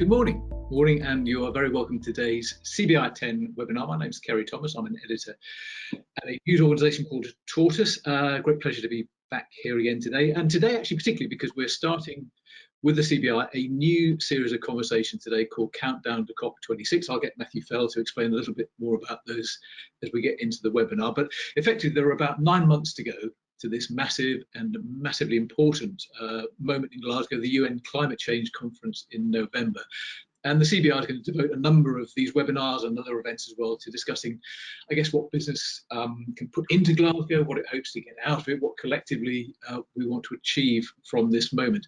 Morning, and you are very welcome to today's CBI 10 webinar. My name is Kerry Thomas. I'm an editor at a news organisation called Tortoise. Great pleasure to be back here again today. And today, actually, particularly because we're starting with the CBI a new series of conversations today called Countdown to COP26. I'll get Matthew Fell to explain a little bit more about those as we get into the webinar. But effectively, there are about 9 months to go to this massive and massively important moment in Glasgow, the UN Climate Change Conference in November. And the CBI is going to devote a number of these webinars and other events as well to discussing, I guess, what business can put into Glasgow, what it hopes to get out of it, what collectively we want to achieve from this moment.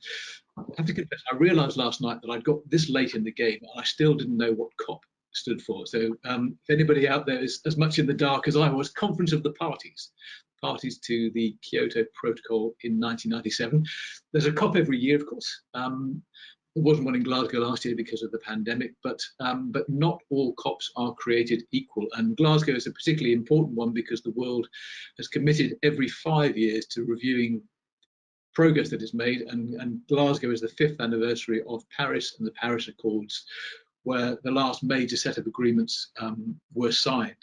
I have to confess, I realised last night that I'd got this late in the game and I still didn't know what COP stood for. So if anybody out there is as much in the dark as I was, Conference of the Parties to the Kyoto Protocol in 1997. There's a COP every year, of course. There wasn't one in Glasgow last year because of the pandemic, but not all COPs are created equal. And Glasgow is a particularly important one because the world has committed every 5 years to reviewing progress that is made. And Glasgow is the 5th anniversary of Paris and the Paris Accords, where the last major set of agreements were signed.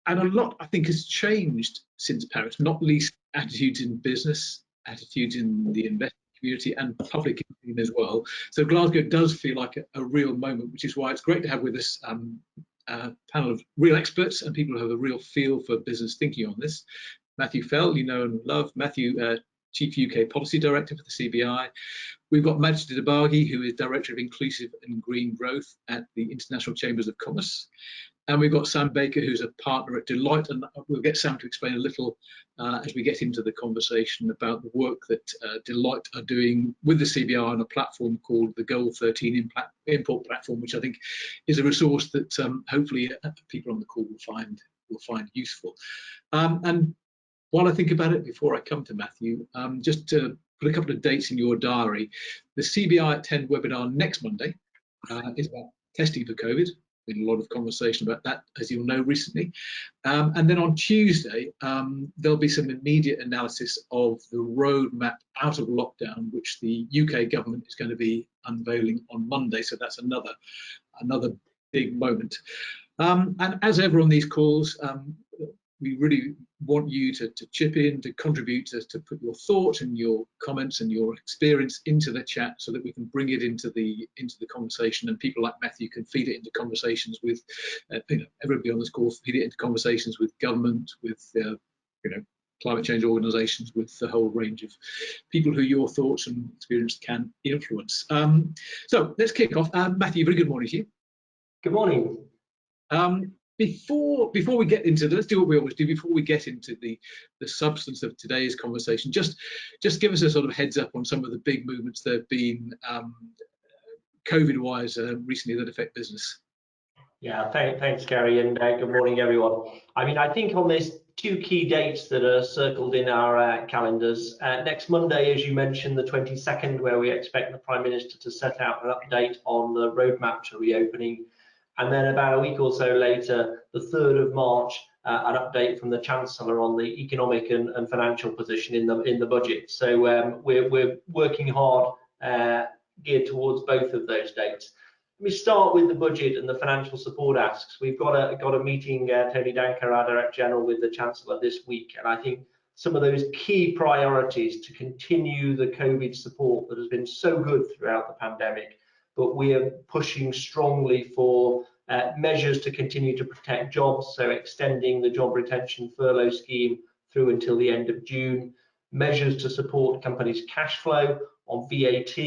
And a lot, I think, has changed since Paris, not least attitudes in business, attitudes in the investment community and public opinion as well. So Glasgow does feel like a real moment, which is why it's great to have with us a panel of real experts and people who have a real feel for business thinking on this. Matthew Fell, you know and love. Matthew, Chief UK Policy Director for the CBI. We've got Majid Dabaghi, who is Director of Inclusive and Green Growth at the International Chambers of Commerce. And we've got Sam Baker, who's a partner at Deloitte, and we'll get Sam to explain a little as we get into the conversation about the work that Deloitte are doing with the CBI on a platform called the Goal 13 Import Platform, which I think is a resource that hopefully people on the call will find useful. And while I think about it, before I come to Matthew, just to put a couple of dates in your diary, the CBI at 10 webinar next Monday is about testing for COVID. Been a lot of conversation about that, as you'll know, recently. And then on Tuesday, there'll be some immediate analysis of the roadmap out of lockdown, which the UK government is going to be unveiling on Monday. So that's another big moment. And as ever on these calls, we really want you to chip in, to contribute, to put your thoughts and your comments and your experience into the chat so that we can bring it into the conversation, and people like Matthew can feed it into conversations with everybody on this call, feed it into conversations with government, with climate change organisations, with the whole range of people who your thoughts and experience can influence. So let's kick off. Matthew, very good morning to you. Good morning. Before we get into, let's do what we always do. Before we get into the substance of today's conversation, just give us a sort of heads up on some of the big movements that have been COVID-wise recently that affect business. Yeah, thanks, Gary, and good morning, everyone. I mean, I think on this, 2 key dates that are circled in our calendars. Next Monday, as you mentioned, the 22nd, where we expect the Prime Minister to set out an update on the roadmap to reopening. And then about a week or so later, the 3rd of March, an update from the Chancellor on the economic and financial position in the budget. So we're working hard, geared towards both of those dates. Let me start with the budget and the financial support asks. We've got a meeting, Tony Danker, our Director General, with the Chancellor this week, and I think some of those key priorities to continue the COVID support that has been so good throughout the pandemic, but we are pushing strongly for measures to continue to protect jobs, so extending the job retention furlough scheme through until the end of June, measures to support companies' cash flow on VAT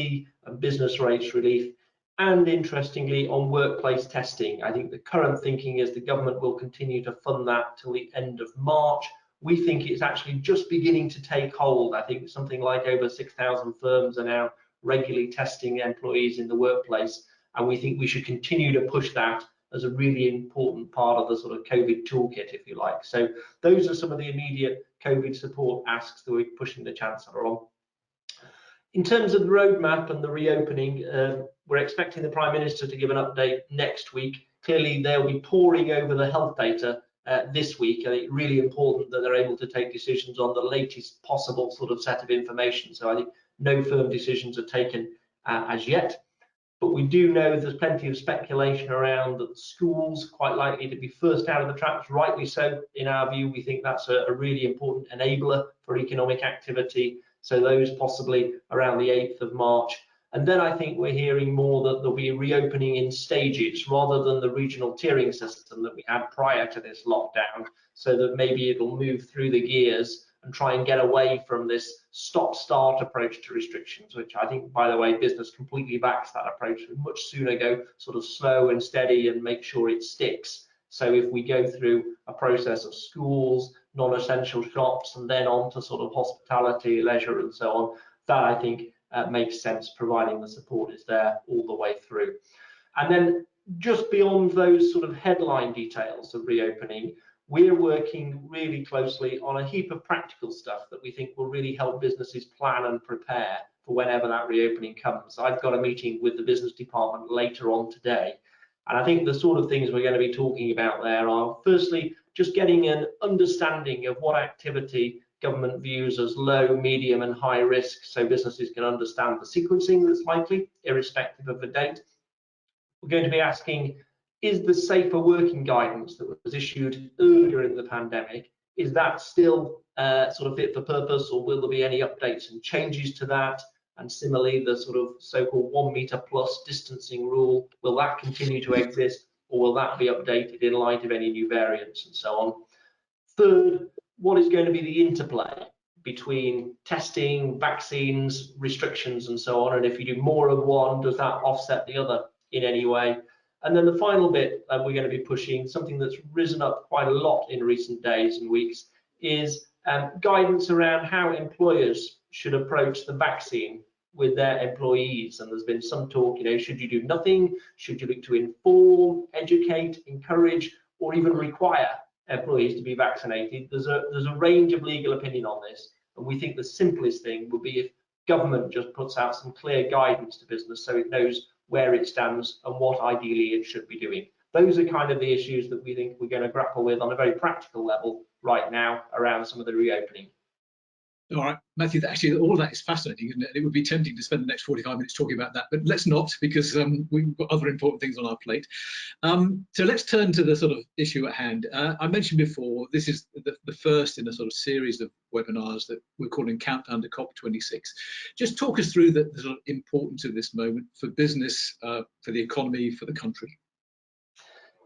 and business rates relief, and interestingly on workplace testing. I think the current thinking is the government will continue to fund that till the end of March. We think it's actually just beginning to take hold. I think something like over 6,000 firms are now regularly testing employees in the workplace, and we think we should continue to push that as a really important part of the sort of COVID toolkit, if you like. So those are some of the immediate COVID support asks that we're pushing the Chancellor on. In terms of the roadmap and the reopening, we're expecting the Prime Minister to give an update next week. Clearly, they'll be poring over the health data this week, and it's really important that they're able to take decisions on the latest possible sort of set of information. So I think no firm decisions are taken as yet. But we do know there's plenty of speculation around that schools quite likely to be first out of the traps, rightly so. In our view, we think that's a really important enabler for economic activity. So those possibly around the 8th of March. And then I think we're hearing more that there'll be reopening in stages rather than the regional tiering system that we had prior to this lockdown, so that maybe it'll move through the gears and try and get away from this stop-start approach to restrictions, which I think, by the way, business completely backs that approach. We'd much sooner go sort of slow and steady and make sure it sticks. So if we go through a process of schools, non-essential shops, and then on to sort of hospitality, leisure, and so on, that I think makes sense, providing the support is there all the way through. And then just beyond those sort of headline details of reopening, we're working really closely on a heap of practical stuff that we think will really help businesses plan and prepare for whenever that reopening comes. I've got a meeting with the business department later on today, and I think the sort of things we're going to be talking about there are, firstly, just getting an understanding of what activity government views as low, medium and high risk, so businesses can understand the sequencing that's likely, irrespective of the date. We're going to be asking, is the safer working guidance that was issued earlier in the pandemic, is that still sort of fit for purpose, or will there be any updates and changes to that? And similarly, the sort of so-called 1 meter plus distancing rule, will that continue to exist, or will that be updated in light of any new variants and so on? Third, what is going to be the interplay between testing, vaccines, restrictions and so on? And if you do more of one, does that offset the other in any way? And then the final bit we're going to be pushing, something that's risen up quite a lot in recent days and weeks, is guidance around how employers should approach the vaccine with their employees. And there's been some talk, should you do nothing? Should you look to inform, educate, encourage, or even require employees to be vaccinated? There's a range of legal opinion on this, and we think the simplest thing would be if government just puts out some clear guidance to business so it knows where it stands and what ideally it should be doing. Those are kind of the issues that we think we're going to grapple with on a very practical level right now around some of the reopening. All right, Matthew, actually all of that is fascinating, isn't it? It would be tempting to spend the next 45 minutes talking about that, but let's not, because we've got other important things on our plate. So let's turn to the sort of issue at hand. I mentioned before, this is the first in a sort of series of webinars that we're calling Countdown to COP26. Just talk us through the sort of importance of this moment for business, for the economy, for the country.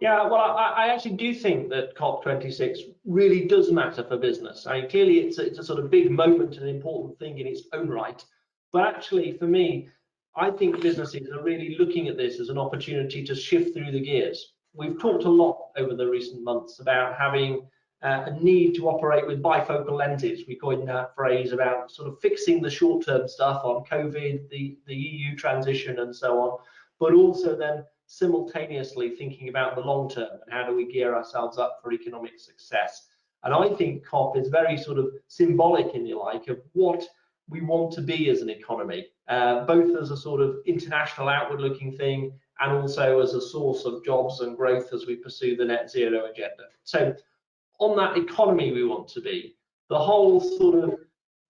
Yeah, well, I actually do think that COP26 really does matter for business. I mean, clearly it's a sort of big moment and an important thing in its own right. But actually, for me, I think businesses are really looking at this as an opportunity to shift through the gears. We've talked a lot over the recent months about having a need to operate with bifocal lenses. We coined that phrase about sort of fixing the short-term stuff on COVID, the EU transition and so on, but also then simultaneously thinking about the long term and how do we gear ourselves up for economic success. And I think COP is very sort of symbolic, if you like, of what we want to be as an economy, both as a sort of international outward looking thing and also as a source of jobs and growth as we pursue the net zero agenda. So on that economy we want to be, the whole sort of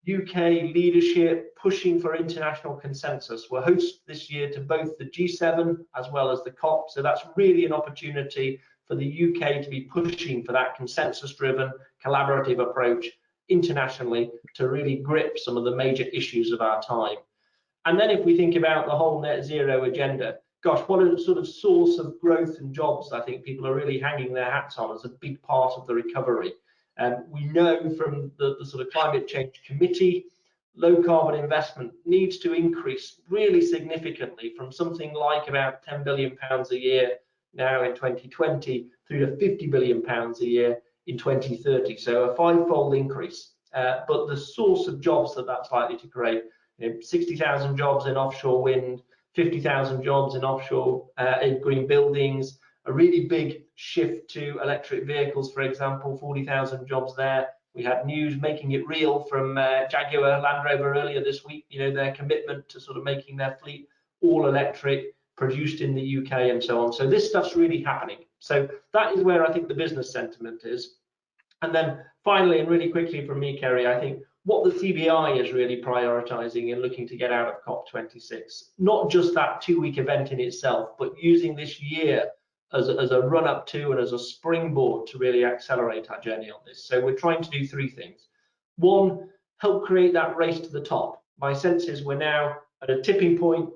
UK leadership pushing for international consensus. We're host this year to both the G7 as well as the COP, so that's really an opportunity for the UK to be pushing for that consensus-driven, collaborative approach internationally to really grip some of the major issues of our time. And then if we think about the whole net zero agenda, gosh, what a sort of source of growth and jobs I think people are really hanging their hats on as a big part of the recovery. We know from the sort of climate change committee, low carbon investment needs to increase really significantly from something like about £10 billion a year now in 2020 through to £50 billion a year in 2030. So a five-fold increase. But the source of jobs that's likely to create, 60,000 jobs in offshore wind, 50,000 jobs in offshore in green buildings, a really big shift to electric vehicles, for example, 40,000 jobs there. We had news making it real from Jaguar Land Rover earlier this week, their commitment to sort of making their fleet all electric, produced in the UK and so on. So this stuff's really happening. So that is where I think the business sentiment is. And then finally, and really quickly from me, Kerry, I think what the CBI is really prioritising and looking to get out of COP26. Not just that 2-week event in itself, but using this year as a run-up to and as a springboard to really accelerate our journey on this. So we're trying to do 3 things. 1, help create that race to the top. My sense is we're now at a tipping point.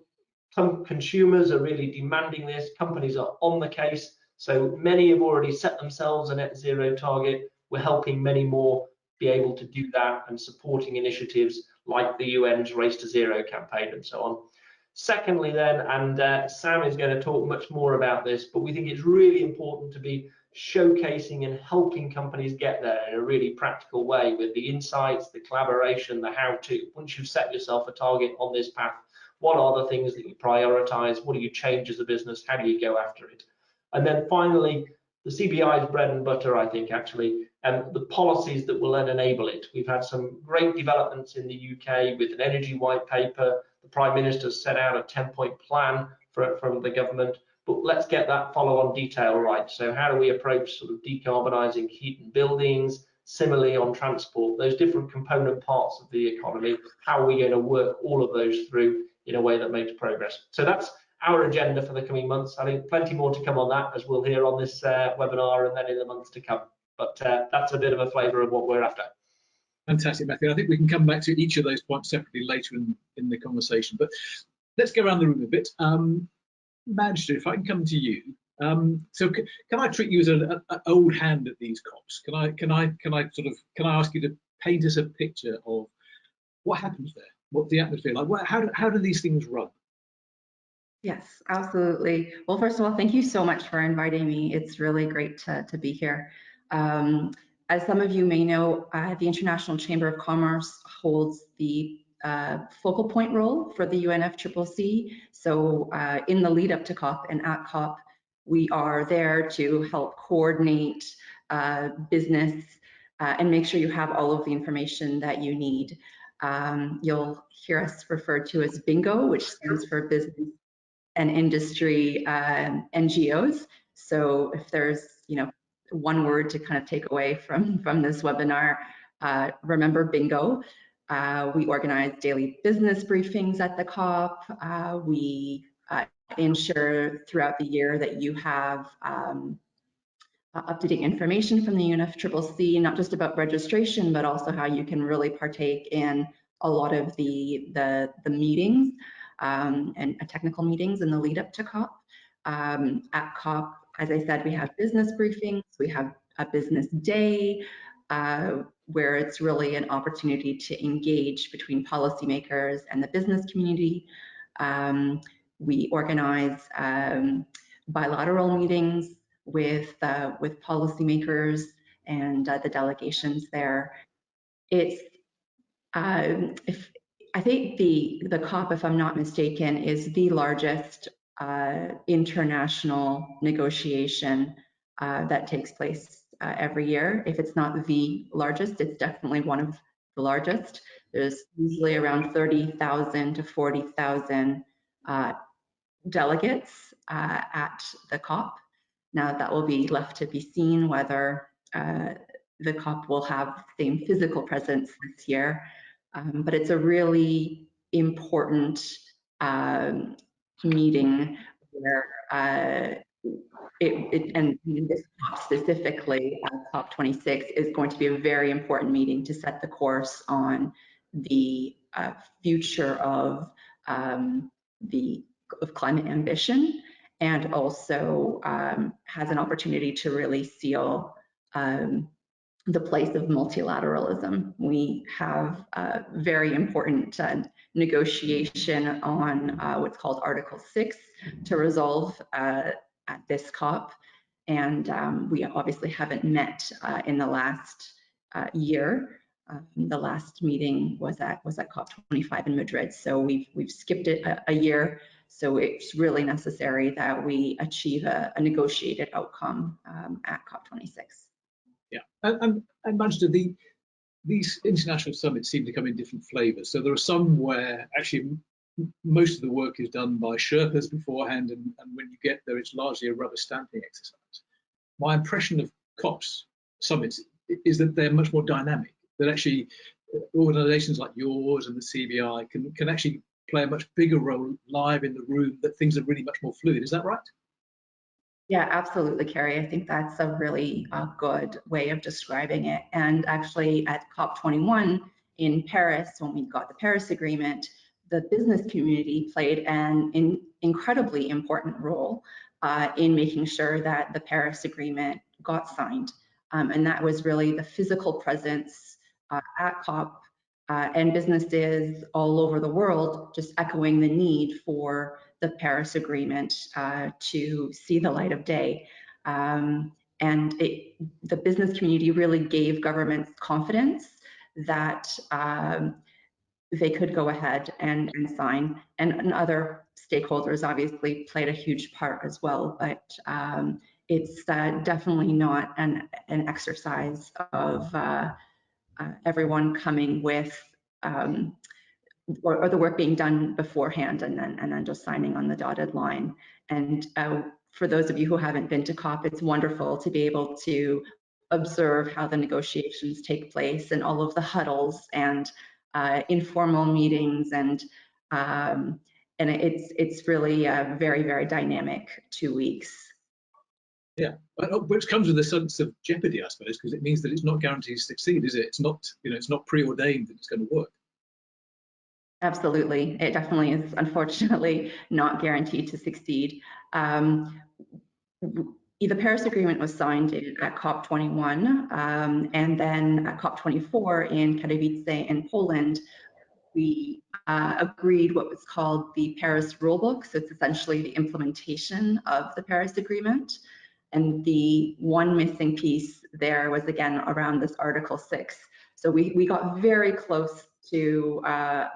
Some consumers are really demanding this. Companies are on the case. So many have already set themselves a net zero target. We're helping many more be able to do that and supporting initiatives like the UN's Race to Zero campaign and so on. Secondly then, and Sam is going to talk much more about this, but we think it's really important to be showcasing and helping companies get there in a really practical way with the insights, the collaboration, the how-to. Once you've set yourself a target on this path, what are the things that you prioritize? What do you change as a business? How do you go after it? And then finally, the CBI's bread and butter, I think, actually, and the policies that will then enable it. We've had some great developments in the UK with an energy white paper. The Prime Minister set out a 10-point plan from the government, but let's get that follow-on detail right. So how do we approach sort of decarbonising heat and buildings? Similarly on transport, those different component parts of the economy, how are we going to work all of those through in a way that makes progress? So that's our agenda for the coming months. I think plenty more to come on that, as we'll hear on this webinar and then in the months to come. But that's a bit of a flavour of what we're after. Fantastic, Matthew. I think we can come back to each of those points separately later in the conversation. But let's go around the room a bit. Madge, if I can come to you. So can I treat you as an old hand at these COPs? Can I ask you to paint us a picture of what happens there? What's the atmosphere like? How do these things run? Yes, absolutely. Well, first of all, thank you so much for inviting me. It's really great to be here. As some of you may know, the International Chamber of Commerce holds the focal point role for the UNFCCC. So in the lead up to COP and at COP, we are there to help coordinate business and make sure you have all of the information that you need. You'll hear us referred to as BINGO, which stands for Business and Industry NGOs. So if there's one word to kind of take away from this webinar, remember BINGO. We organize daily business briefings at the COP. We ensure throughout the year that you have up-to-date information from the UNFCCC, not just about registration, but also how you can really partake in a lot of the meetings and technical meetings in the lead up to COP. At COP, as I said, we have business briefings, we have a business day, where it's really an opportunity to engage between policymakers and the business community. We organize bilateral meetings with policymakers and the delegations there. It's I think the COP, if I'm not mistaken, is the largest international negotiation that takes place every year. If it's not the largest, it's definitely one of the largest. There's usually around 30,000 to 40,000 delegates at the COP. Now that will be left to be seen whether the COP will have the same physical presence this year. But it's a really important meeting where and this COP specifically, COP26, is going to be a very important meeting to set the course on the future of climate ambition, and also has an opportunity to really seal the place of multilateralism. We have a very important negotiation on what's called Article 6 to resolve at this COP, and we obviously haven't met in the last year. The last meeting was at COP25 in Madrid, so we've skipped it a year. So it's really necessary that we achieve a negotiated outcome at COP26. Yeah, and Manchester, these international summits seem to come in different flavours. So there are some where actually most of the work is done by Sherpas beforehand, and when you get there, it's largely a rubber stamping exercise. My impression of COPs summits is that they're much more dynamic, that actually organisations like yours and the CBI can actually play a much bigger role live in the room, that things are really much more fluid. Is that right? Yeah, absolutely, Kerry. I think that's a really good way of describing it. And actually at COP21 in Paris, when we got the Paris Agreement, the business community played an incredibly important role in making sure that the Paris Agreement got signed. And that was really the physical presence at COP and businesses all over the world just echoing the need for the Paris Agreement to see the light of day. And the business community really gave governments confidence that they could go ahead and sign, and other stakeholders obviously played a huge part as well, but it's definitely not an exercise of everyone coming with or the work being done beforehand and then just signing on the dotted line. And for those of you who haven't been to COP, it's wonderful to be able to observe how the negotiations take place and all of the huddles and informal meetings, and it's really a very, very dynamic 2 weeks. Yeah, which comes with a sense of jeopardy, I suppose, because it means that it's not guaranteed to succeed, is it? It's not, it's not preordained that it's going to work. Absolutely, it definitely is. Unfortunately, not guaranteed to succeed. The Paris Agreement was signed at COP21, and then at COP24 in Katowice in Poland, we agreed what was called the Paris Rulebook. So it's essentially the implementation of the Paris Agreement. And the one missing piece there was, again, around this Article 6. So we got very close to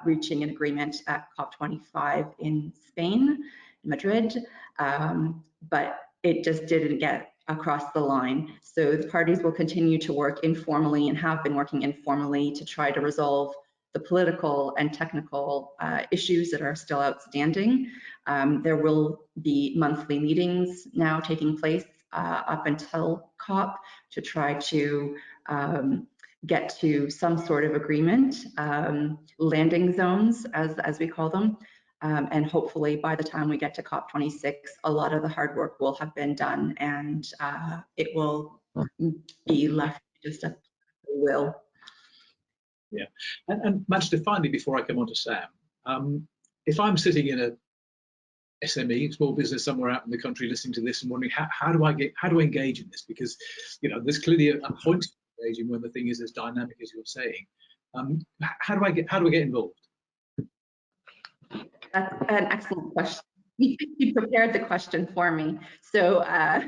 reaching an agreement at COP25 in Spain, Madrid, but it just didn't get across the line. So the parties will continue to work informally and have been working informally to try to resolve the political and technical issues that are still outstanding. There will be monthly meetings now taking place up until COP to try to get to some sort of agreement, landing zones as we call them. And hopefully by the time we get to COP26, a lot of the hard work will have been done, and it will be left just a will. Yeah, and Manchester, finally, before I come on to Sam, if I'm sitting in a SME, small business somewhere out in the country listening to this and wondering how do I engage in this, because there's clearly a point to engaging when the thing is as dynamic as you're saying. How do I get involved? That's an excellent question. You prepared the question for me. So I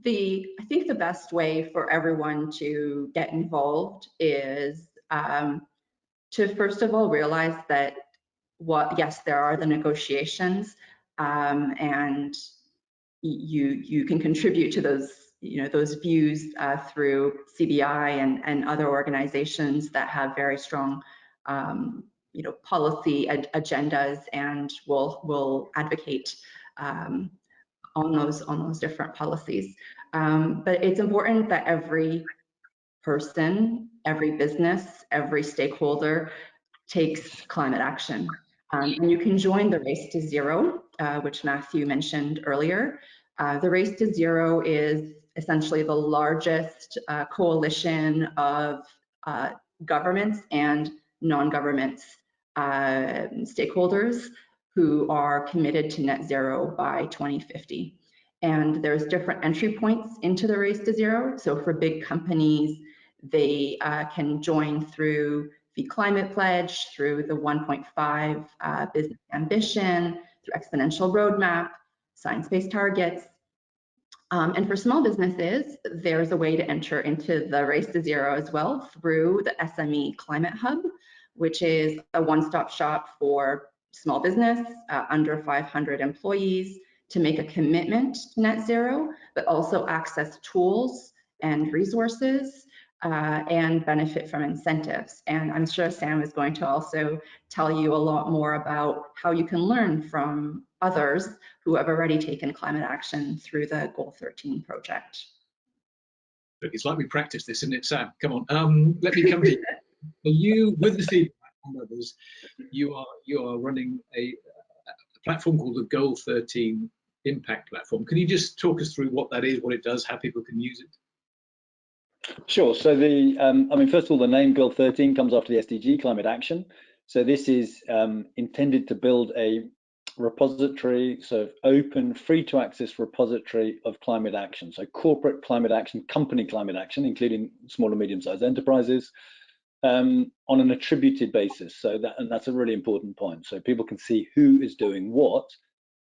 think the best way for everyone to get involved is to first of all realize that yes, there are the negotiations, and you can contribute to those those views through CBI and other organizations that have very strong policy agendas and will advocate on those different policies. But it's important that every person, every business, every stakeholder takes climate action. And you can join the Race to Zero, which Matthew mentioned earlier. The Race to Zero is essentially the largest coalition of governments and non-governments stakeholders who are committed to net zero by 2050. And there's different entry points into the Race to Zero. So for big companies, they can join through the Climate Pledge, through the 1.5 Business Ambition, through Exponential Roadmap, Science-Based Targets. And for small businesses, there's a way to enter into the Race to Zero as well through the SME Climate Hub, which is a one-stop shop for small business under 500 employees to make a commitment to net zero, but also access tools and resources and benefit from incentives. And I'm sure Sam is going to also tell you a lot more about how you can learn from others who have already taken climate action through the Goal 13 project. Look, it's like we practice this, isn't it, Sam? Come on, let me come to you. You, with the CBI and others, you are running a platform called the Goal 13 Impact Platform. Can you just talk us through what that is, what it does, how people can use it? Sure. So first of all, the name Goal 13 comes after the SDG, climate action. So this is intended to build a repository, so open, free to access repository of climate action. So corporate climate action, company climate action, including small and medium-sized enterprises, on an attributed basis. So that's a really important point. So people can see who is doing what,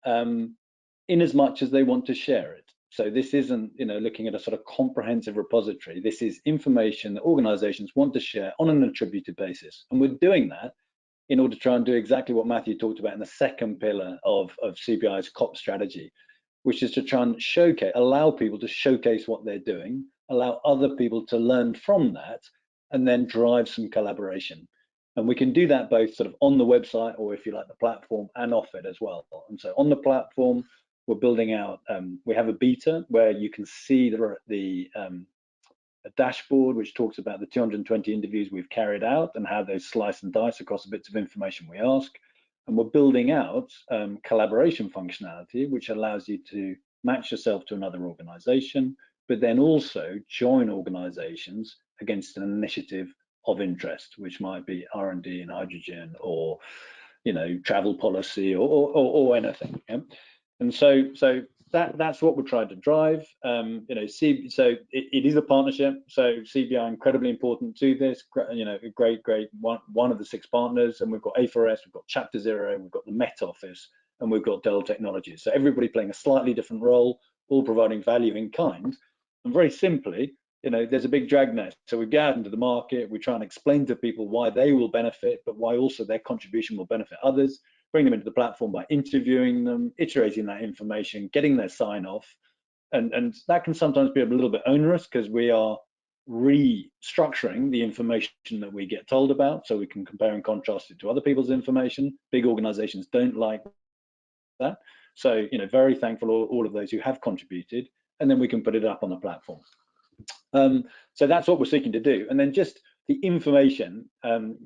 in as much as they want to share it. So this isn't, looking at a sort of comprehensive repository. This is information that organizations want to share on an attributed basis. And we're doing that in order to try and do exactly what Matthew talked about in the second pillar of CBI's COP strategy, which is to try and allow people to showcase what they're doing, allow other people to learn from that, and then drive some collaboration. And we can do that both sort of on the website, or if you like, the platform, and off it as well. And so on the platform, we're building out, we have a beta where you can see a dashboard which talks about the 220 interviews we've carried out and how they slice and dice across the bits of information we ask. And we're building out collaboration functionality, which allows you to match yourself to another organization, but then also join organizations against an initiative of interest, which might be R&D in hydrogen, or travel policy, or anything. Yeah? And so that's what we're trying to drive. So it is a partnership. So CBI incredibly important to this. Great one of the 6 partners, and we've got A4S, we've got Chapter 0, we've got the Met Office, and we've got Dell Technologies. So everybody playing a slightly different role, all providing value in kind. And very simply, there's a big dragnet. So we go out into the market, we try and explain to people why they will benefit, but why also their contribution will benefit others. Bring them into the platform by interviewing them, iterating that information, getting their sign off. And that can sometimes be a little bit onerous because we are restructuring the information that we get told about, so we can compare and contrast it to other people's information. Big organizations don't like that. So, very thankful all of those who have contributed, and then we can put it up on the platform. So that's what we're seeking to do. And then just the information,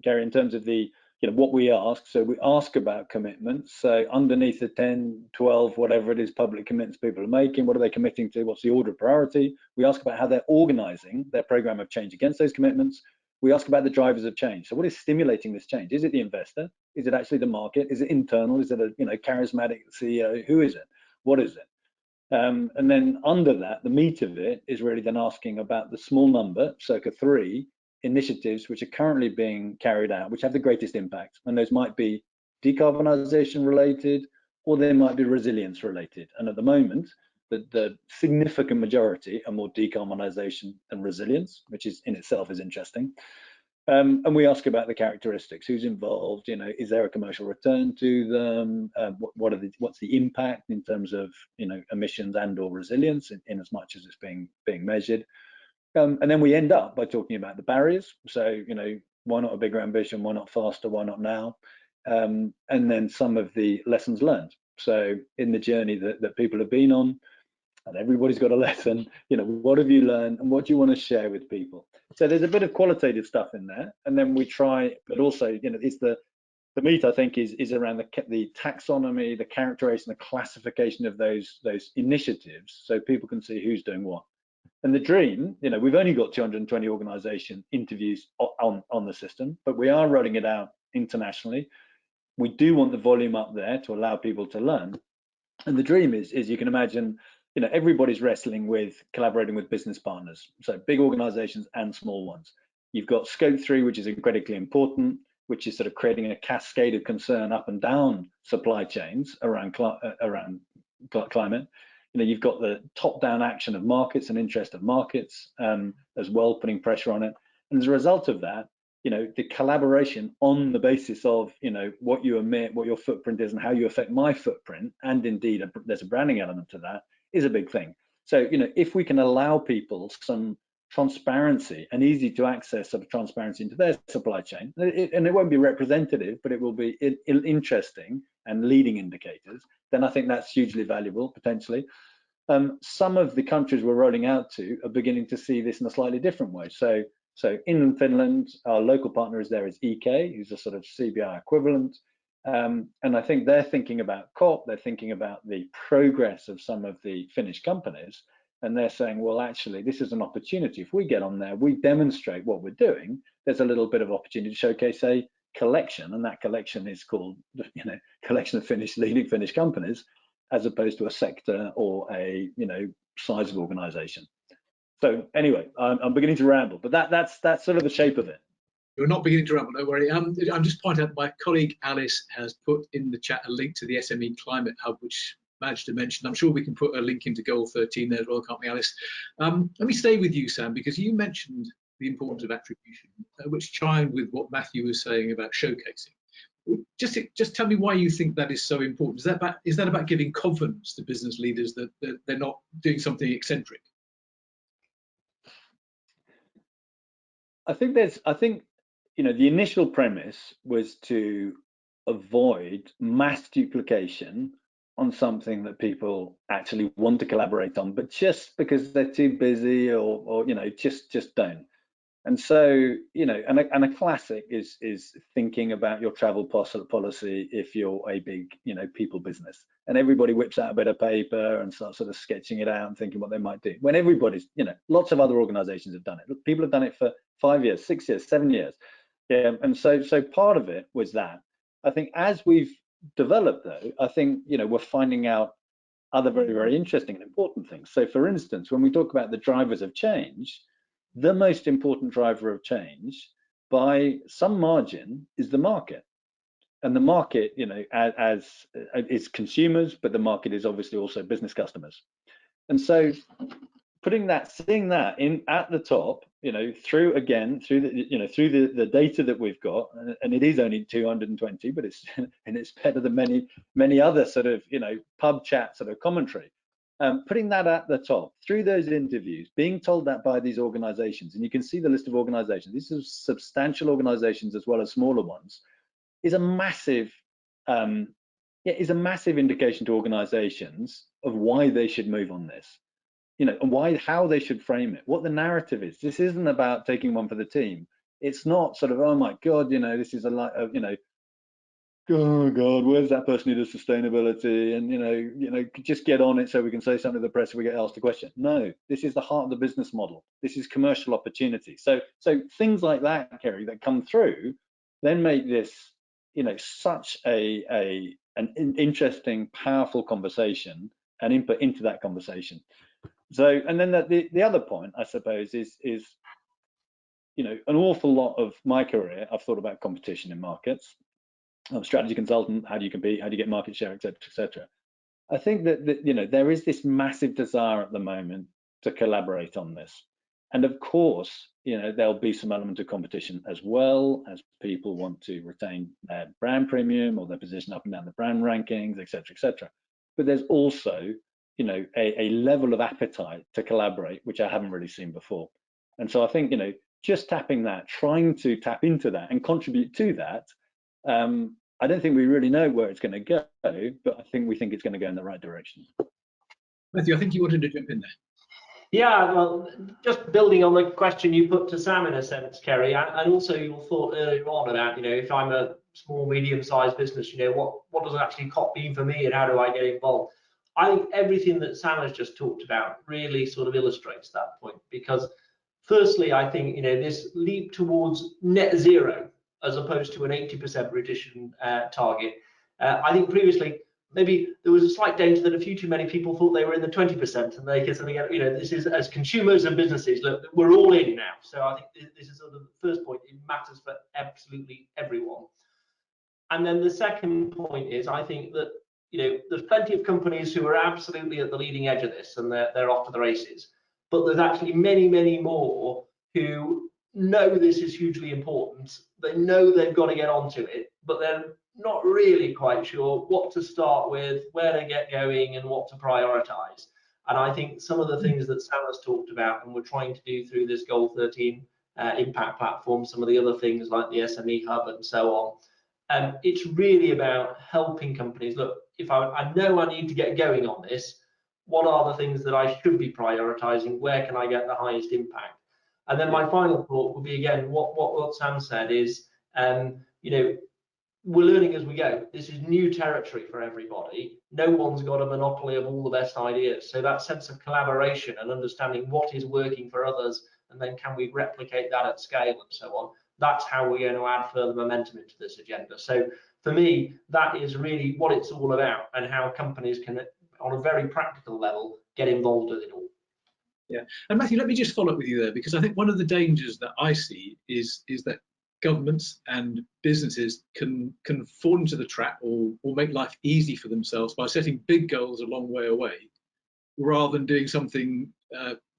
Gary, in terms of the what we ask. So we ask about commitments. So underneath the 10, 12, whatever it is, public commitments people are making, what are they committing to? What's the order of priority? We ask about how they're organizing their program of change against those commitments. We ask about the drivers of change. So what is stimulating this change? Is it the investor? Is it actually the market? Is it internal? Is it a charismatic CEO? Who is it? What is it? And then under that, the meat of it is really then asking about the small number, circa 3, initiatives which are currently being carried out, which have the greatest impact. And those might be decarbonization related, or they might be resilience related. And at the moment, the significant majority are more decarbonization than resilience, which is in itself is interesting. And we ask about the characteristics, who's involved, is there a commercial return to them? What's the impact in terms of, emissions and or resilience in as much as it's being measured. And then we end up by talking about the barriers. So, why not a bigger ambition? Why not faster? Why not now? And then some of the lessons learned. So in the journey that people have been on, and everybody's got a lesson, what have you learned and what do you want to share with people? So there's a bit of qualitative stuff in there. And then we try, but also, it's the meat, I think, is around the taxonomy, the characterization, the classification of those initiatives, so people can see who's doing what. And the dream, we've only got 220 organization interviews on the system, but we are rolling it out internationally. We do want the volume up there to allow people to learn. And the dream is you can imagine, everybody's wrestling with collaborating with business partners, so big organizations and small ones. You've got scope 3, which is critically important, which is sort of creating a cascade of concern up and down supply chains around climate. You've got the top-down action of markets and interest of markets as well, putting pressure on it. And as a result of that, the collaboration on the basis of, what you emit, what your footprint is, and how you affect my footprint, and indeed there's a branding element to that, is a big thing. So, if we can allow people some transparency and easy to access sort of transparency into their supply chain, and it won't be representative, but it will be interesting and leading indicators, then I think that's hugely valuable potentially. Some of the countries we're rolling out to are beginning to see this in a slightly different way. So So in Finland, our local partner is there is EK, who's a sort of CBI equivalent. And I think they're thinking about COP, they're thinking about the progress of some of the Finnish companies, and they're saying, well, actually, this is an opportunity. If we get on there, we demonstrate what we're doing, there's a little bit of opportunity to showcase a collection, and that collection is called, collection of leading Finnish companies, as opposed to a sector or a, size of organization. So anyway, I'm beginning to ramble, but that's sort of the shape of it. You're not beginning to ramble, don't worry. I'm just pointing out my colleague Alice has put in the chat a link to the SME Climate Hub, which managed to mention. I'm sure we can put a link into Goal 13 there as well, can't we, Alice? Let me stay with you, Sam, because you mentioned the importance of attribution, which chimed with what Matthew was saying about showcasing. Just tell me why you think that is so important. Is that about giving confidence to business leaders that they're not doing something eccentric? I think the initial premise was to avoid mass duplication on something that people actually want to collaborate on, but just because they're too busy or just don't. And so, and a classic is thinking about your travel policy if you're a big, people business, and everybody whips out a bit of paper and starts sort of sketching it out and thinking what they might do. When everybody's, lots of other organizations have done it. People have done it for 5 years, 6 years, 7 years. Yeah, and so part of it was that. I think as we've developed, though, I think, we're finding out other very, very interesting and important things. So, for instance, when we talk about the drivers of change, the most important driver of change by some margin is the market. And the market, as is consumers, but the market is obviously also business customers. And so seeing that in at the top, through the data that we've got, and it is only 220, but it's better than many other sort of, pub chat sort of commentary. Putting that at the top through those interviews, being told that by these organizations, and you can see the list of organizations, these are substantial organizations as well as smaller ones, is a massive indication to organizations of why they should move on this, and how they should frame it, what the narrative is. This isn't about taking one for the team. It's not sort of, oh my God, this is a lot of, oh God, where's that person who does sustainability? And just get on it so we can say something to the press if we get asked a question. No, this is the heart of the business model. This is commercial opportunity. So things like that, Kerry, that come through, then make this, such an interesting, powerful conversation and input into that conversation. So, and then the other point, I suppose, is an awful lot of my career, I've thought about competition in markets. I'm a strategy consultant, how do you compete, how do you get market share, etc., etc. I think that there is this massive desire at the moment to collaborate on this, and of course, there'll be some element of competition as well, as people want to retain their brand premium or their position up and down the brand rankings, etc., etc. But there's also, a level of appetite to collaborate which I haven't really seen before, and so I think just tapping that, trying to tap into that and contribute to that. I don't think we really know where it's going to go, but I think we think it's going to go in the right direction. Matthew, I think you wanted to jump in there. Yeah, well, just building on the question you put to Sam in a sense, Kerry, and also your thought earlier on about, if I'm a small, medium-sized business, what does actually COP mean for me and how do I get involved? I think everything that Sam has just talked about really sort of illustrates that point, because firstly, I think, this leap towards net zero as opposed to an 80% reduction target. I think previously, maybe there was a slight danger that a few too many people thought they were in the 20% and they could something, this is, as consumers and businesses, look, we're all in now. So I think this is sort of the first point. It matters for absolutely everyone. And then the second point is, I think that, there's plenty of companies who are absolutely at the leading edge of this and they're off to the races. But there's actually many, many more who know this is hugely important. They know they've got to get onto it, but they're not really quite sure what to start with, where to get going, and what to prioritize. And I think some of the things that Sam has talked about and we're trying to do through this Goal 13 impact platform, some of the other things like the SME Hub and so on, it's really about helping companies. Look, if I know I need to get going on this, what are the things that I should be prioritizing? Where can I get the highest impact? And then my final thought would be, again, what Sam said is, you know, we're learning as we go. This is new territory for everybody. No one's got a monopoly of all the best ideas. So that sense of collaboration and understanding what is working for others, and then can we replicate that at scale and so on, that's how we're going to add further momentum into this agenda. So for me, that is really what it's all about, and how companies can, on a very practical level, get involved with it all. Yeah, and Matthew, let me just follow up with you there, because I think one of the dangers that I see is that governments and businesses can fall into the trap or make life easy for themselves by setting big goals a long way away, rather than doing something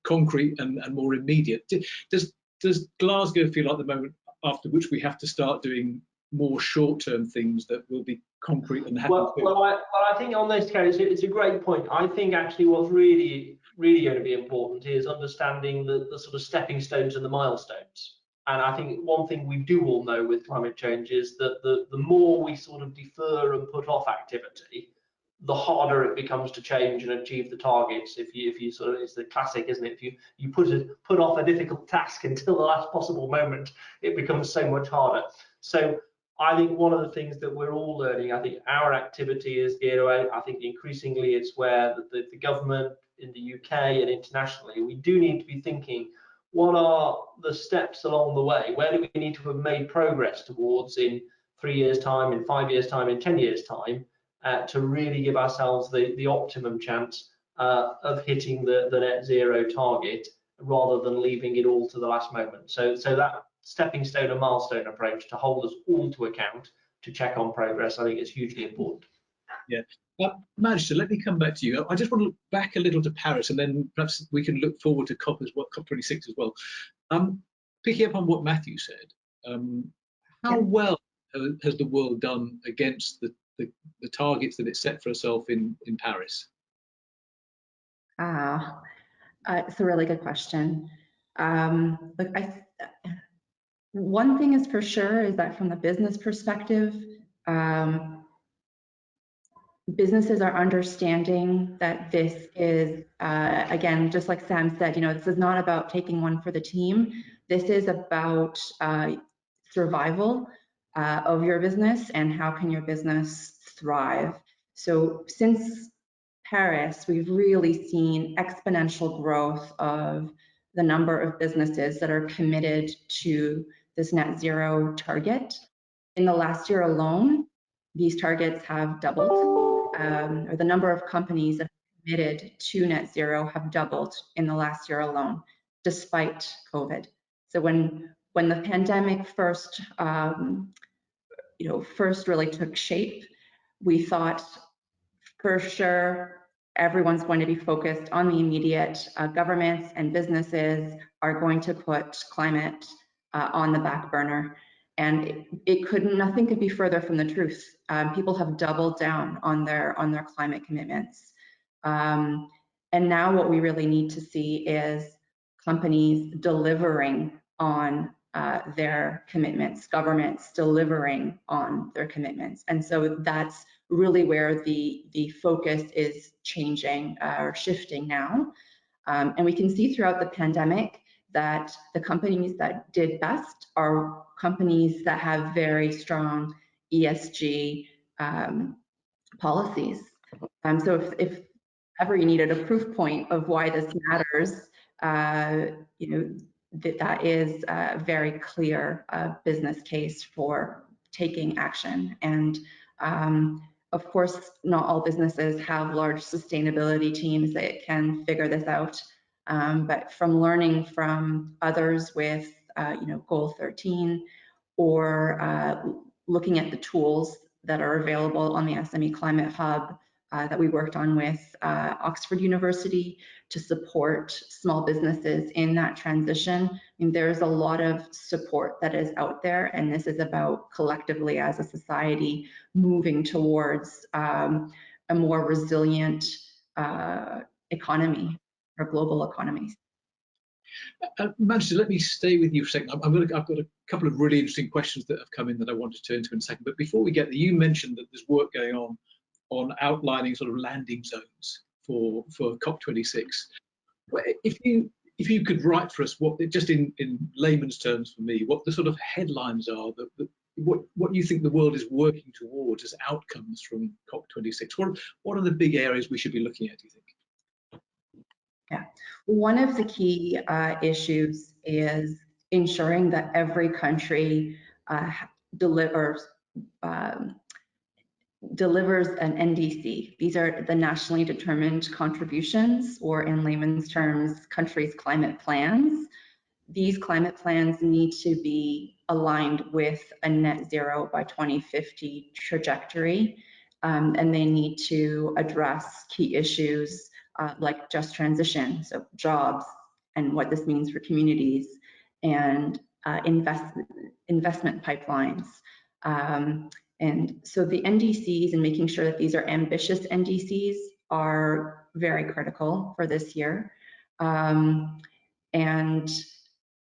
concrete and more immediate. Does Glasgow feel like the moment after which we have to start doing more short-term things that will be concrete and happen? Well, I think on this case, it's a great point. I think actually what's really going to be important is understanding the sort of stepping stones and the milestones. And I think one thing we do all know with climate change is that the more we sort of defer and put off activity, the harder it becomes to change and achieve the targets. If you sort of, it's the classic, isn't it? If you put off a difficult task until the last possible moment, it becomes so much harder. So I think one of the things that we're all learning, I think our activity is geared away. I think increasingly it's where the government in the UK and internationally, we do need to be thinking, what are the steps along the way? Where do we need to have made progress towards in 3 years' time, in 5 years' time, in 10 years' time, to really give ourselves the optimum chance of hitting the net zero target, rather than leaving it all to the last moment. So that stepping stone and milestone approach to hold us all to account, to check on progress, I think is hugely important. Yeah. Magister, let me come back to you. I just want to look back a little to Paris, and then perhaps we can look forward to COP26 as well. Picking up on what Matthew said, how well has the world done against the targets that it set for itself in Paris? It's a really good question. Look, one thing is for sure is that from the business perspective, businesses are understanding that this is, again, just like Sam said, you know, this is not about taking one for the team. This is about survival of your business and how can your business thrive. So since Paris, we've really seen exponential growth of the number of businesses that are committed to this net zero target. In the last year alone, these targets have doubled. Or the number of companies that are committed to net zero have doubled in the last year alone, despite COVID. So when the pandemic first really took shape, we thought for sure everyone's going to be focused on the immediate. Governments and businesses are going to put climate on the back burner. And nothing could be further from the truth. People have doubled down on their climate commitments. And now what we really need to see is companies delivering on their commitments, governments delivering on their commitments. And so that's really where the focus is changing or shifting now. And we can see throughout the pandemic that the companies that did best are companies that have very strong ESG policies. So if ever you needed a proof point of why this matters, that is a very clear business case for taking action. And of course, not all businesses have large sustainability teams that can figure this out. But from learning from others with, Goal 13, or looking at the tools that are available on the SME Climate Hub that we worked on with Oxford University to support small businesses in that transition. I mean, there's a lot of support that is out there, and this is about collectively as a society moving towards a more resilient economy, or global economies. Magister, let me stay with you for a second. I've got a couple of really interesting questions that have come in that I want to turn to in a second. But before we get there, you mentioned that there's work going on outlining sort of landing zones for COP26. If you if you could write for us, what, just in layman's terms for me, what the sort of headlines are, what you think the world is working towards as outcomes from COP26. What are the big areas we should be looking at, do you think? Yeah, one of the key issues is ensuring that every country delivers an NDC. These are the nationally determined contributions, or in layman's terms, countries' climate plans. These climate plans need to be aligned with a net zero by 2050 trajectory, and they need to address key issues like just transition, so jobs and what this means for communities, and investment pipelines. And so the NDCs and making sure that these are ambitious NDCs are very critical for this year. And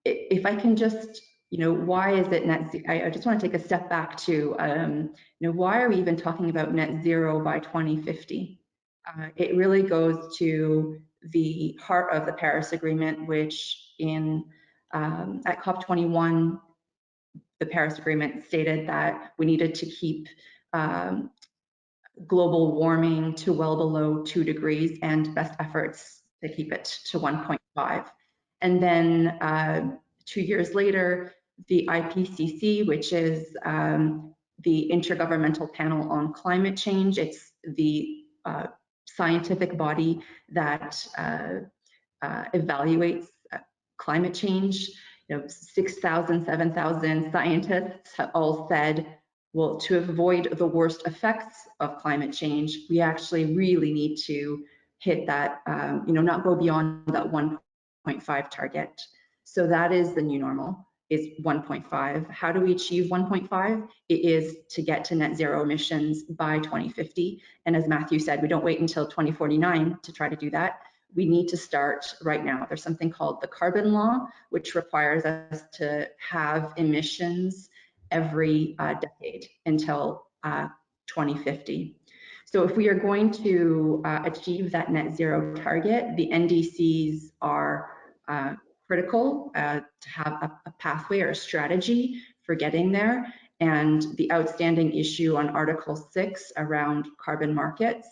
if I can just, why is it net zero? I just want to take a step back to, why are we even talking about net zero by 2050? It really goes to the heart of the Paris Agreement, which at COP21, the Paris Agreement stated that we needed to keep global warming to well below 2 degrees and best efforts to keep it to 1.5. And then 2 years later, the IPCC, which is the Intergovernmental Panel on Climate Change, it's the scientific body that evaluates climate change. 6,000, 7,000 scientists have all said, well, to avoid the worst effects of climate change, we actually really need to hit that, not go beyond that 1.5 target. So that is the new normal, is 1.5. How do we achieve 1.5? It is to get to net zero emissions by 2050. And as Matthew said, we don't wait until 2049 to try to do that. We need to start right now. There's something called the carbon law, which requires us to have emissions every decade until 2050. So if we are going to achieve that net zero target, the NDCs are critical to have a pathway or a strategy for getting there. And the outstanding issue on Article 6 around carbon markets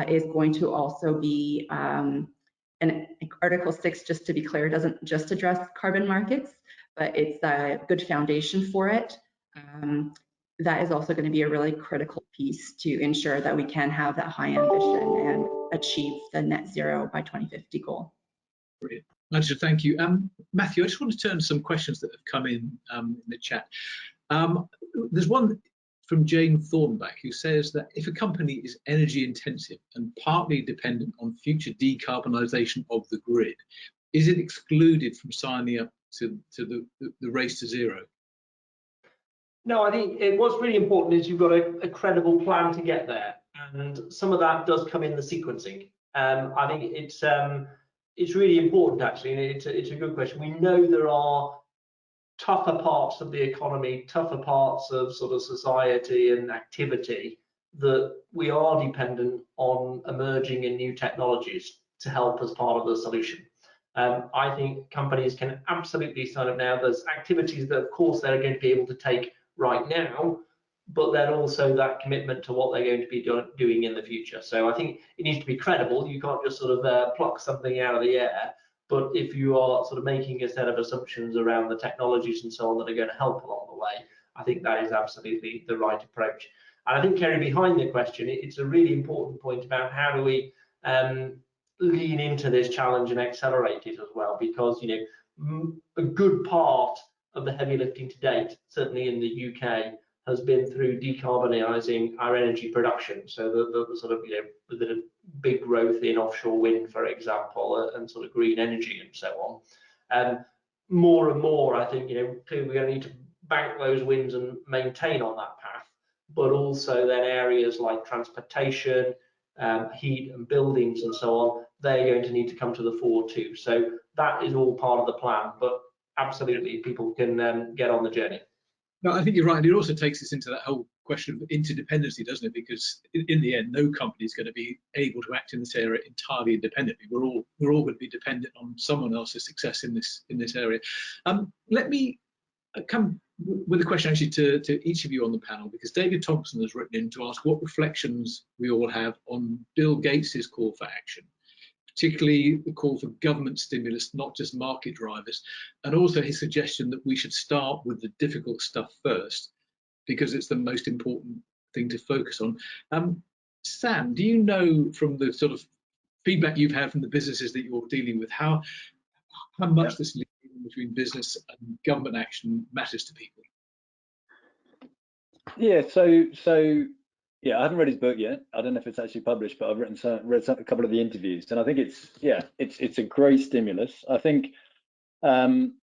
is going to also be, and Article 6, just to be clear, doesn't just address carbon markets, but it's a good foundation for it. That is also going to be a really critical piece to ensure that we can have that high ambition and achieve the net zero by 2050 goal. Brilliant. Nigel, thank you. Matthew, I just want to turn to some questions that have come in the chat. There's one from Jane Thornback, who says that if a company is energy intensive and partly dependent on future decarbonisation of the grid, is it excluded from signing up to the race to zero? No, I think what's really important is you've got a credible plan to get there, and some of that does come in the sequencing. I think it's really important, actually, and it's a good question. We know there are tougher parts of the economy, tougher parts of sort of society and activity that we are dependent on emerging and new technologies to help as part of the solution. I think companies can absolutely sign up now. There's activities that, of course, they're going to be able to take right now, but then also that commitment to what they're going to be doing in the future. So I think it needs to be credible. You can't just sort of pluck something out of the air. But if you are sort of making a set of assumptions around the technologies and so on that are going to help along the way, I think that is absolutely the right approach. And I think, Kerry, behind the question, it's a really important point about how do we lean into this challenge and accelerate it as well, because a good part of the heavy lifting to date, certainly in the UK, has been through decarbonising our energy production. So the sort of with a big growth in offshore wind, for example, and sort of green energy and so on. And more and more, I think clearly we're going to need to bank those winds and maintain on that path. But also then areas like transportation, heat and buildings and so on, they're going to need to come to the fore too. So that is all part of the plan. But absolutely, people can get on the journey. No, I think you're right. And it also takes us into that whole question of interdependency, doesn't it? Because in the end, no company is going to be able to act in this area entirely independently. We're all going to be dependent on someone else's success in this area. Let me come with a question actually to each of you on the panel, because David Thompson has written in to ask what reflections we all have on Bill Gates's call for action, particularly the call for government stimulus, not just market drivers, and also his suggestion that we should start with the difficult stuff first, because it's the most important thing to focus on. Sam, do you know from the sort of feedback you've had from the businesses that you're dealing with, how much this link between business and government action matters to people? Yeah, so yeah, I haven't read his book yet. I don't know if it's actually published, but I've read a couple of the interviews, and I think it's a great stimulus. I think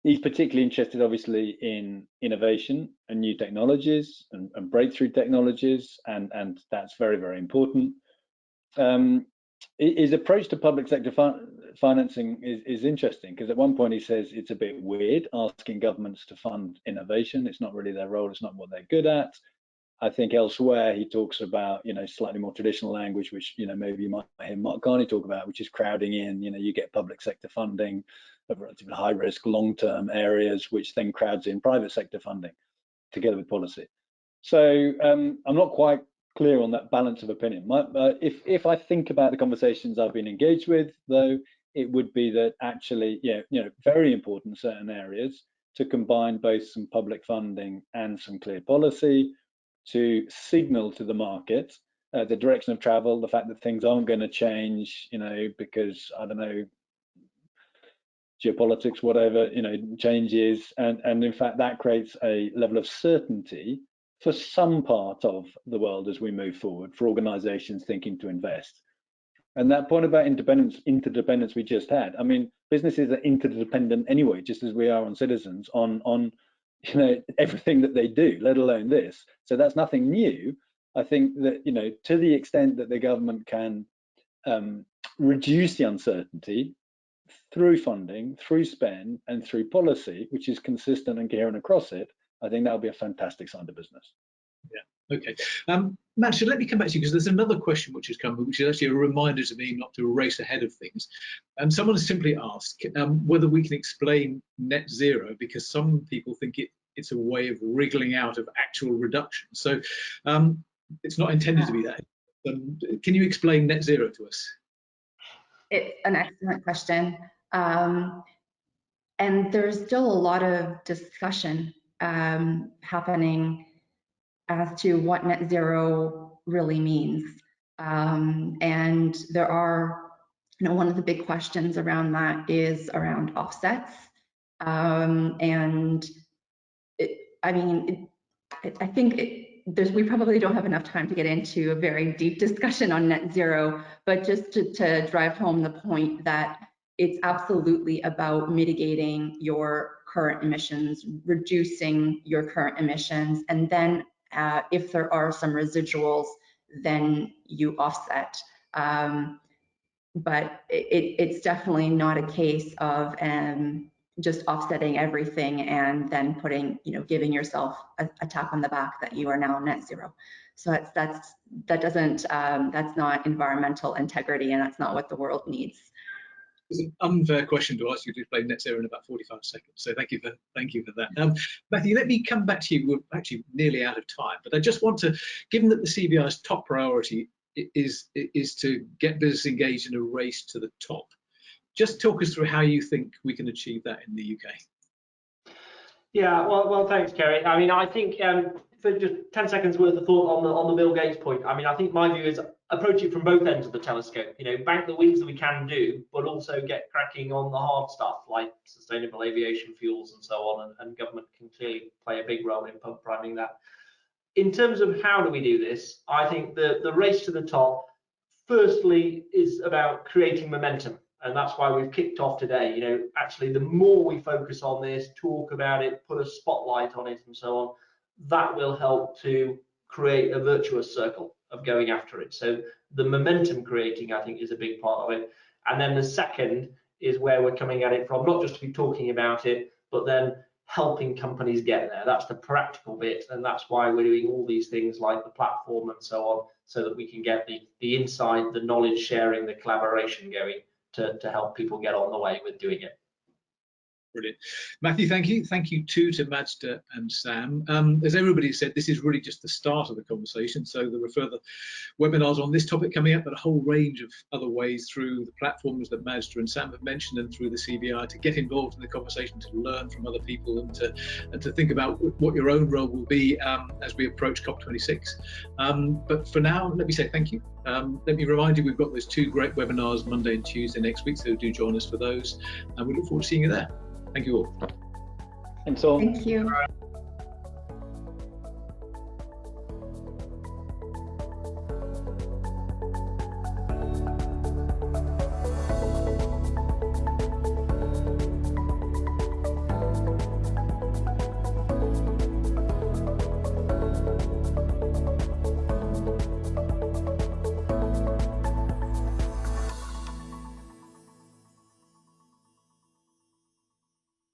he's particularly interested, obviously, in innovation and new technologies and breakthrough technologies, and that's very, very important. His approach to public sector financing is interesting, because at one point he says it's a bit weird asking governments to fund innovation. It's not really their role. It's not what they're good at. I think elsewhere he talks about, slightly more traditional language, which, maybe you might hear Mark Carney talk about, which is crowding in. You get public sector funding of relatively high risk, long-term areas, which then crowds in private sector funding together with policy. So I'm not quite clear on that balance of opinion. If I think about the conversations I've been engaged with, though, it would be that actually, very important in certain areas to combine both some public funding and some clear policy to signal to the market the direction of travel, the fact that things aren't going to change, because, I don't know, geopolitics, whatever, changes. And in fact, that creates a level of certainty for some part of the world as we move forward, for organizations thinking to invest. And that point about interdependence we just had, I mean, businesses are interdependent anyway, just as we are on citizens, on everything that they do, let alone this. So that's nothing new. I think that, to the extent that the government can reduce the uncertainty through funding, through spend, and through policy, which is consistent and coherent across it, I think that would be a fantastic sign to business. Yeah, okay. Matt, let me come back to you, because there's another question which has come, which is actually a reminder to me not to race ahead of things. And someone has simply asked whether we can explain net zero, because some people think it's a way of wriggling out of actual reduction. So it's not intended to be that. Can you explain net zero to us? It's an excellent question. And there's still a lot of discussion happening as to what net zero really means. And there are, one of the big questions around that is around offsets. I think we probably don't have enough time to get into a very deep discussion on net zero, but just to drive home the point that it's absolutely about mitigating your current emissions, reducing your current emissions, and then if there are some residuals, then you offset. But it's definitely not a case of just offsetting everything and then giving yourself a tap on the back that you are now net zero. So that's not environmental integrity, and that's not what the world needs. It's an unfair question to ask you to explain net zero in about 45 seconds. So thank you for that. Matthew, let me come back to you. We're actually nearly out of time, but I just want to, given that the CBI's top priority is to get business engaged in a race to the top, just talk us through how you think we can achieve that in the UK. Yeah, well, thanks, Kerry. I mean, I think for just 10 seconds worth of thought on the Bill Gates point, I mean, I think my view is approach it from both ends of the telescope. Bank the wins that we can do, but also get cracking on the hard stuff like sustainable aviation fuels and so on. And government can clearly play a big role in pump priming that. In terms of how do we do this, I think the race to the top, firstly, is about creating momentum. And that's why we've kicked off today. Actually, the more we focus on this, talk about it, put a spotlight on it and so on, that will help to create a virtuous circle of going after it. So the momentum creating, I think, is a big part of it. And then the second is where we're coming at it from, not just to be talking about it, but then helping companies get there. That's the practical bit, and that's why we're doing all these things like the platform and so on, so that we can get the insight, the knowledge sharing, the collaboration going to help people get on the way with doing it. Brilliant. Matthew, thank you. Thank you too to Majda and Sam. As everybody said, this is really just the start of the conversation. So there are further webinars on this topic coming up, but a whole range of other ways through the platforms that Majda and Sam have mentioned and through the CBI to get involved in the conversation, to learn from other people and to think about what your own role will be as we approach COP26. But for now, let me say thank you. Let me remind you, we've got those 2 great webinars Monday and Tuesday next week, so do join us for those. And we look forward to seeing you there. Thank you all. Thanks all. Thank you.